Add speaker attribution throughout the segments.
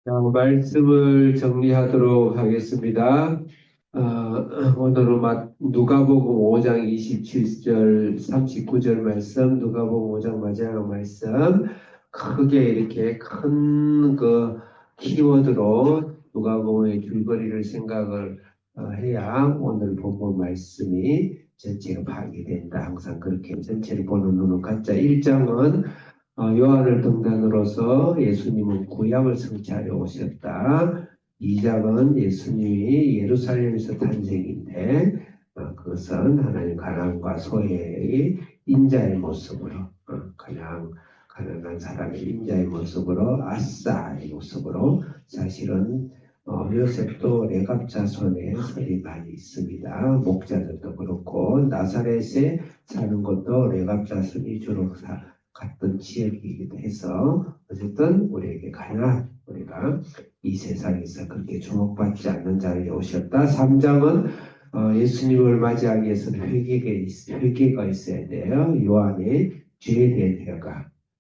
Speaker 1: 자, 말씀을 정리하도록 하겠습니다. 오늘은 누가복음 5장 27절, 39절 말씀, 누가복음 5장 마지막 말씀, 크게 이렇게 큰 키워드로 누가복음의 줄거리를 생각을 해야 오늘 본문 말씀이 전체가 파악이 된다. 항상 그렇게 전체를 보는 눈은 갖자. 1장은 요한을 등단으로서 예수님은 구약을 성취하려 오셨다. 2장은 예수님이 예루살렘에서 탄생인데 그것은 하나님 가난과 소외의 인자의 모습으로 그냥 가난한 사람의 인자의 모습으로 아싸의 모습으로 사실은 요셉도 레갑 자손의 설이 많이 있습니다. 목자들도 그렇고 나사렛에 사는 것도 레갑 자손이 주로 같은 지역이기도 해서 어쨌든 우리에게 가능한 우리가 이 세상에서 그렇게 주목받지 않는 자리에 오셨다. 3장은 예수님을 맞이하기 위해서는 회개가 있어야 돼요. 요한의 죄에 대한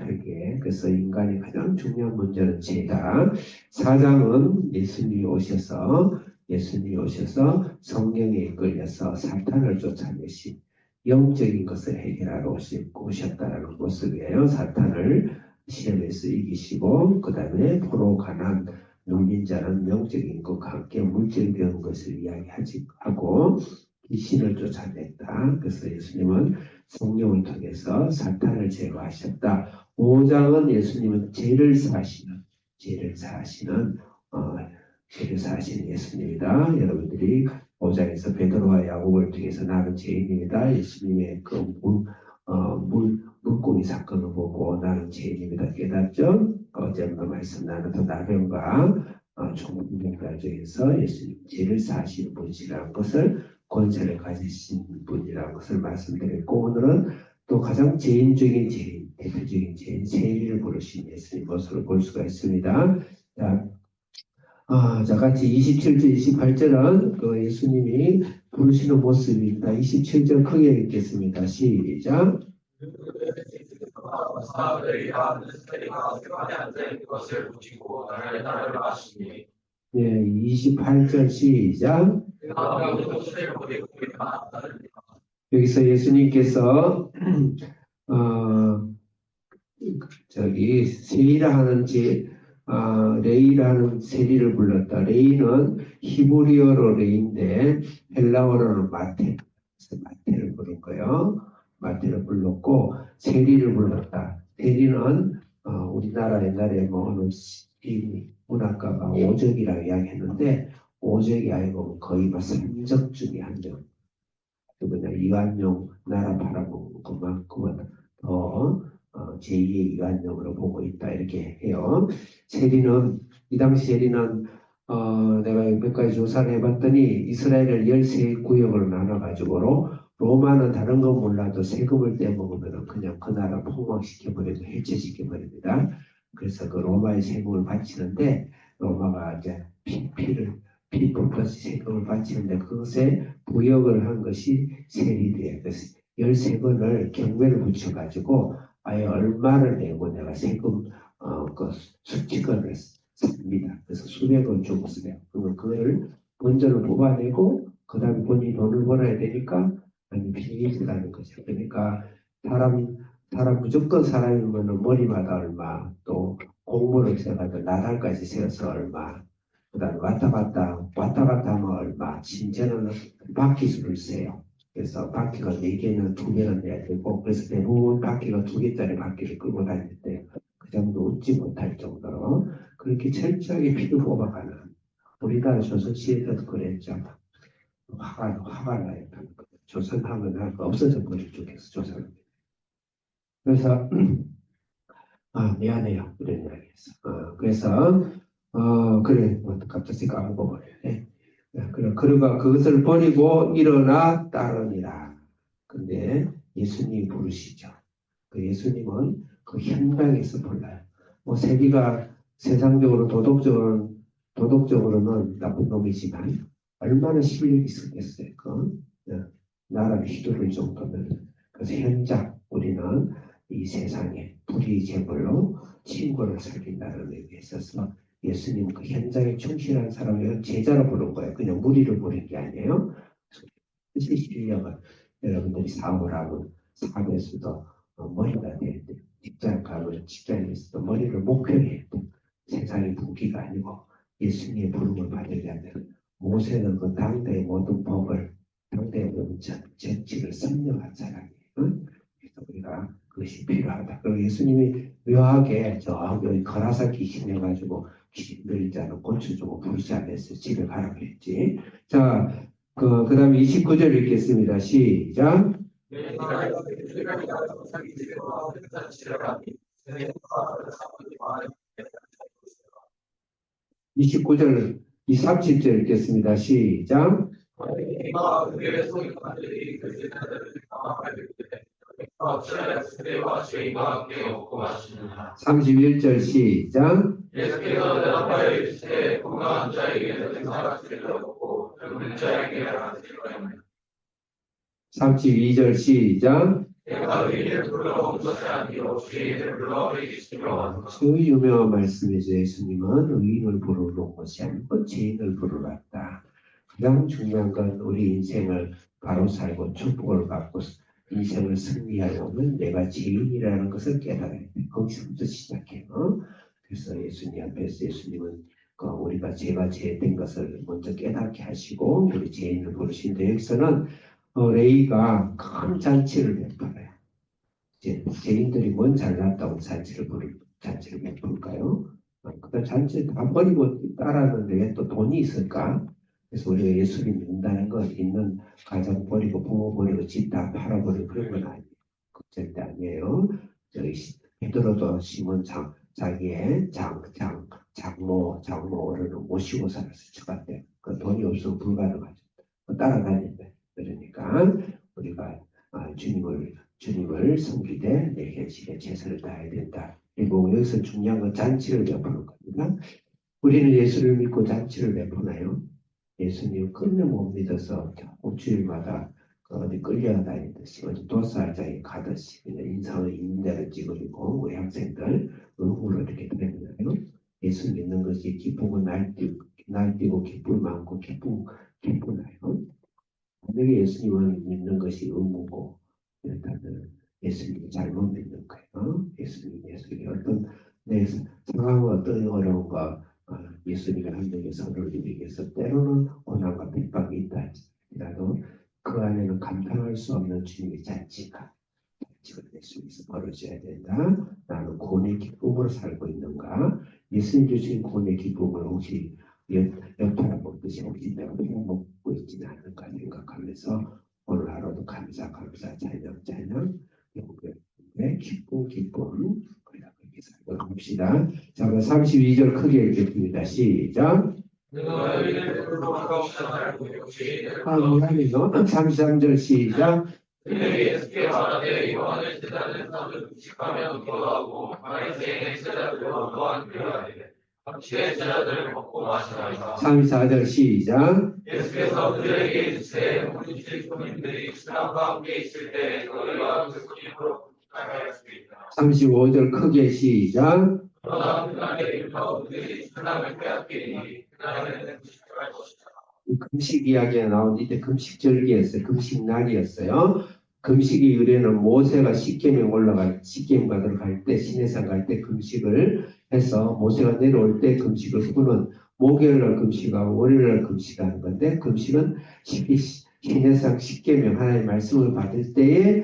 Speaker 1: 회개. 그래서 인간의 가장 중요한 문제는 죄다. 4장은 예수님이 오셔서 성령에 이끌려서 사탄을 쫓아내신 영적인 것을 해결하러 오셨다라는 모습이에요. 사탄을 시험에서 이기시고 그 다음에 포로 가난 농민 자는 영적인 것과 함께 물질적인 것을 이야기하고 귀신을 쫓아냈다. 그래서 예수님은 성령을 통해서 사탄을 제거하셨다. 5장은 예수님은 죄를 사하시는 예수님이다. 여러분들이 5장에서 베드로와 야곱을 통해서 나는 죄인입니다. 예수님의 물고기 사건을 보고 나는 죄인입니다. 깨닫죠? 어제도 말씀 나누던 나병과 총병자 중에서 예수님 죄를 사하시는 분이라는 것을 권세를 가지신 분이라는 것을 말씀드렸고 오늘은 또 가장 대표적인 죄인 세리를 부르신 예수님 모습을 볼 수가 있습니다. 자, 같이 27절, 28절은 예수님이 부르시는 모습입니다. 27절 크게 읽겠습니다. 시작. 네, 28절 시작. 여기서 예수님께서 레이라는 세리를 불렀다. 레이는 히브리어로 레인데 헬라어로는 마테를 부른 거예요. 마테를 불렀고 세리를 불렀다. 세리는 우리나라 옛날에 어느 문학가가 오적이라고 이야기했는데 오적이 아니고 거의 삼적 중에 한 명. 그냥 이완용 나라 바라보는 그만큼은 더 제2의 이완용으로 보고 있다 이렇게 해요. 이 당시 세리는 내가 몇 가지 조사를 해봤더니 이스라엘을 13구역으로 나눠가지고 로마는 다른 건 몰라도 세금을 떼먹으면 그냥 그 나라 폭망시켜버리고 해체시켜버립니다. 그래서 그 로마의 세금을 바치는데 로마가 이제 피 플러스 세금을 바치는데 그것에 부역을 한 것이 세리들이에요. 그래서 13번을 경매를 붙여가지고 아예 얼마를 내고 내가 세금 수치권을 삽니다. 그래서 수백원 주고 쓰래요. 그러면 그걸 먼저는 뽑아내고 그 다음에 본인이 돈을 벌어야 되니까 아니 비밀이라는 거죠. 그러니까 무조건 사람이면 머리마다 얼마 또 공무를 세가지고 나달까지 세어서 얼마 그 다음에 왔다 갔다 하면 얼마 심지어는 바퀴수를 세요. 그래서 바퀴가 4개는 2개는 내야 되고 그래서 대부분 바퀴가 2개짜리 바퀴를 끌고 다닐 때 그 정도 웃지 못할 정도로 그렇게 철저하게 피도 뽑아가는 우리나라 조선시대에도 그랬죠. 화가 나요. 조선하면 없어져 버릴 쪽에서 조선. 그래서 미안해요. 그런 이야기했어. 그래서 그래 갑자기 까먹어버려요. 그러가 그것을 버리고 일어나 따르니라. 근데 예수님이 부르시죠. 그 예수님은 그 현장에서 불러요. 세리가 세상적으로 도덕적으로는 나쁜 놈이지만 얼마나 실력이 있었겠어요. 나라를 휘두를 정도면. 그래서 현장 우리는 이 세상에 불의재물로 친구를 살린다는 의미에 있어서 예수님 그 현장에 충실한 사람을 제자로 부른 거예요. 그냥 무리로 부른 게 아니에요. 뜻의 실력을 여러분들이 사업을 하고 사업에서도 머리가 돼야 돼요. 직장 가면 직장에서도 머리를 목표로 해야 돼요. 세상의 부귀가 아니고 예수님의 부름을 받으려면 모세는 그 당대의 모든 법을 당대의 모든 정치를 설명한 사람이에요. 그래서 우리가 그것이 필요하다. 그리고 예수님이 묘하게 저 여기 거라사 귀신해가지고 귀신 들리자는 고쳐 주고 부르지 않았어. 집에 가라 그랬지. 자, 그 다음에 29절 읽겠습니다. 시작. 29절, 30절 읽겠습니다. 시작. 31절 시작. 32절 시작. 그 유명한 말씀이죠. 예수님은 의인을 부르러 온 것이 아니고 죄인을 부르러 왔다. 가장 중요한 건 우리 인생을 바로 살고 축복을 받고 인생을 승리하려면 내가 죄인이라는 것을 깨달아야 돼. 거기서부터 시작해요. 그래서 예수님 앞에서 예수님은 우리가 죄가 죄된 것을 먼저 깨닫게 하시고 우리 죄인을 부르신데 여기서는 레이가 큰 잔치를 베풀어요. 이제 죄인들이 뭔 잘났다고 잔치를 베풀까요? 그 잔치를 다 버리고 따라하는데 왜 또 돈이 있을까? 그래서 우리가 예수님 믿는다는 건 있는 가정 버리고 부모 버리고 집 다 팔아버리고 그런 건 아니에요. 그 절대 아니에요. 저희 베드로도 시몬 자기의 장모 어른을 모시고 살았을 것 같아요. 그 돈이 없으면 불가능하죠. 따라다닌다. 그러니까 우리가 주님을 섬기되 내 현실에 최선을 다해야 된다. 그리고 여기서 중요한 건 잔치를 베푸는 겁니다. 우리는 예수를 믿고 잔치를 베푸나요? 예수님 끝내 못 믿어서 주일마다 어디 끌려다니듯이 어디 도살장에 가듯이 그냥 인상을 인대로 찌그리고 우리 학생들 의무로 이렇게 되나요? 예수 믿는 것이 기쁘고 날뛰고 기쁨 많고 기쁘나요? 만약에 예수님을 믿는 것이 의무고 그렇다면 예수님을 잘못 믿는 거예요. 예수님이 어떤 내 상황은 어떤 어려움과 예수님의 한명의 선을 이루기 위해서 때로는 고난과 핍박이 있다 할지라도 그 안에는 감당할 수 없는 주님의 잔치가 예수님께서 벌어져야 된다. 나는 구원의 기쁨으로 살고 있는가? 예수님 주신 구원의 기쁨을 혹시 옆으로 먹듯이 혹시 내가 먹고 있지는 않을까 생각하면서 오늘 하루도 감사 찬양 영광의 기쁨 우리가 그렇게 살고 합시다. 자, 32절 크게 읽겠습니다. 시작. 아니요. 33절 시작.
Speaker 2: 예수께 말하되 요한을 제자는 사람을 의식하며 기도하고 바리새인의 제자들은 또한 그러하되 각지의 제자들을 먹고 마시나이다.
Speaker 1: 34절 시작.
Speaker 2: 예수께서 그들에게 이르시되 우리 주님들이 신랑과 함께 있을 때 너희가 그 손님으로 하여 수 있다.
Speaker 1: 35절 크게 시작.
Speaker 2: 그러나 그날에 이르러 그들이 신랑을 빼앗기니 그날에는 금식할 것이다.
Speaker 1: 금식 이야기가 나온 이때 금식절기였어요. 금식날이었어요. 금식의 유래는 모세가 시겜 받으러 갈 때, 시내산 갈 때 금식을 해서 모세가 내려올 때 금식을 후는 목요일날 금식하고 월요일날 금식하는 건데, 금식은 시내산 시계명 하나님의 말씀을 받을 때에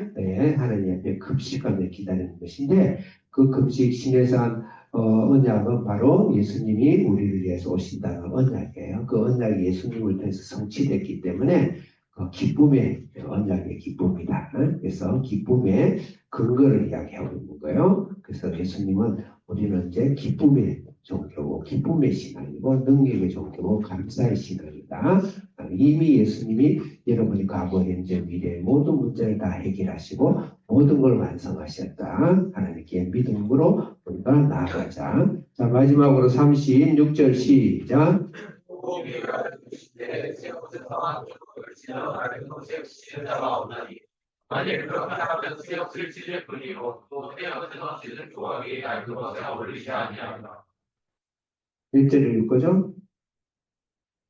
Speaker 1: 하나님 앞에 금식하며 기다리는 것인데, 그 금식 시내산 언약은 바로 예수님이 우리를 위해서 오신다는 언약이에요. 그 언약이 예수님을 통해서 성취됐기 때문에 기쁨의 언약의 기쁨이다. 그래서 기쁨의 근거를 이야기하고 있는 거예요. 그래서 예수님은 우리는 이제 기쁨의 종교고 기쁨의 신앙이고 능력의 종교고 감사의 신앙이다. 이미 예수님이 여러분이 과거, 현재, 미래의 모든 문제를 다 해결하시고 모든 걸 완성하셨다. 하나님께 믿음으로 우리가 나아가자. 자, 마지막으로 36절 시작.
Speaker 2: 만일 그렇게 하면 새옷을 찢을 뿐이요 또 새옷은 찢은 조각이 얇은 것에 어울리지 아니하리라.
Speaker 1: 1절 읽을 거죠?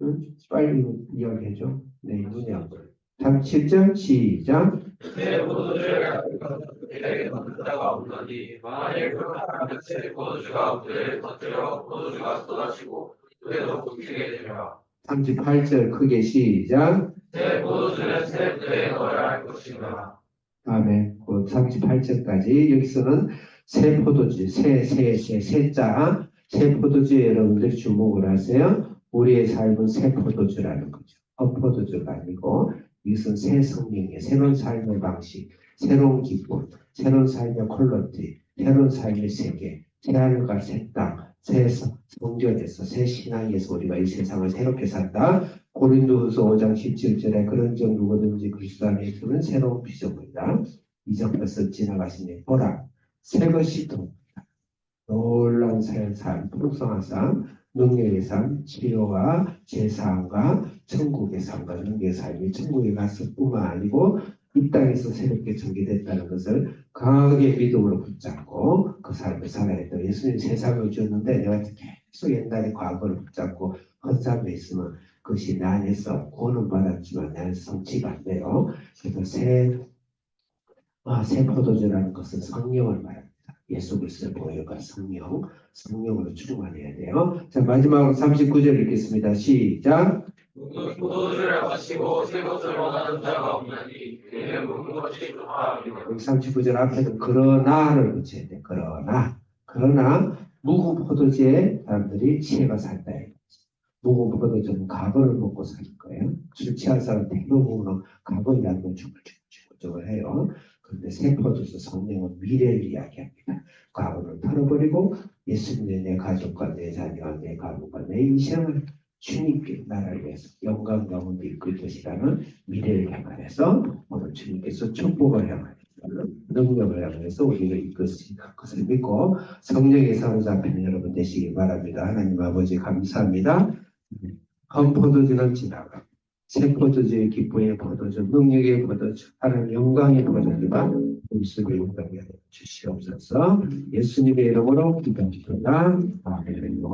Speaker 1: 응? 빨리 이야기해줘. 네, 눈이 안 보여. 37절 시작.
Speaker 2: 새 포도주를 그에게 받는 자가 없나니 만일 그렇다면 새 포도주가 그를 터뜨려 포도주가 쏟아지고 그에도 굶기게 되리라.
Speaker 1: 38절 크게 시작.
Speaker 2: 새 포도주는 새 그에 넣어야 할 것인가.
Speaker 1: 다음에 38절까지 여기서는 새 포도주, 새자, 새 포도주에 여러분들이 주목을 하세요. 우리의 삶은 새 포도주라는 거죠. 헛포도주가 아니고 이것은 새 성령의 새로운 삶의 방식, 새로운 기쁨, 새로운 삶의 퀄리티, 새로운 삶의 세계, 새 하늘과 새 땅, 새 성전에서 새 신앙에서 우리가 이 세상을 새롭게 산다. 고린도후서 5장 17절에 그런 점 누구든지 그리스도 안에 있으면 새로운 피조물이다. 이전 것을 지나가시니 보라 새 것이 돕니다. 놀라운 새 삶, 풍성한 삶, 능력의 삶, 치료와 제사함과 천국의 삶과 능력의 삶이 천국에 갔을 뿐만 아니고 이 땅에서 새롭게 전개됐다는 것을 강하게 믿음으로 붙잡고 그 삶을 살아야 돼요. 예수님 세상을 주었는데 내가 계속 옛날의 과거를 붙잡고 헌상에 있으면 그것이 내 안에서 구원은 받았지만 내 안에서 성취가 안 돼요. 그래서 새 포도주라는 것은 성령을 말합니다. 예수 그리스도의 보혈과 성령으로 충만해야 돼요. 자, 마지막으로 39절 읽겠습니다. 시작.
Speaker 2: 포도주를 마시고 새 것을 원하는 자가 없나니 그에게 묵은 것이 좋아합니다.
Speaker 1: 여기 39절 앞에는 그러나를 붙여야 돼. 그러나 묵은 포도주에 사람들이 취해가 산다. 묵은 포도주는 각오를 먹고 살 거예요. 술 취한 사람 대부분은 각오이라는 걸 주물주물 해요. 그런데 새 포도주 성령은 미래를 이야기합니다. 과거를 털어버리고 예수님의 내 가족과 내 자녀와 내 가족과 내 인생을 주님께 나라를 위해서 영광 가운데 이끌 것이라는 미래를 향해서 오늘 주님께서 축복을 향해서 능력을 향해서 우리를 이끄신 것을 믿고 성령에 사로잡히는 여러분 되시기 바랍니다. 하나님 아버지 감사합니다. 한 포도주는 지나가 새 포도주의 기쁨의 포도주, 능력의 포도주, 하나님 영광의 포도주가 우리 속에 용감하게 주시옵소서. 예수님의 이름으로 기도합니다. 아멘.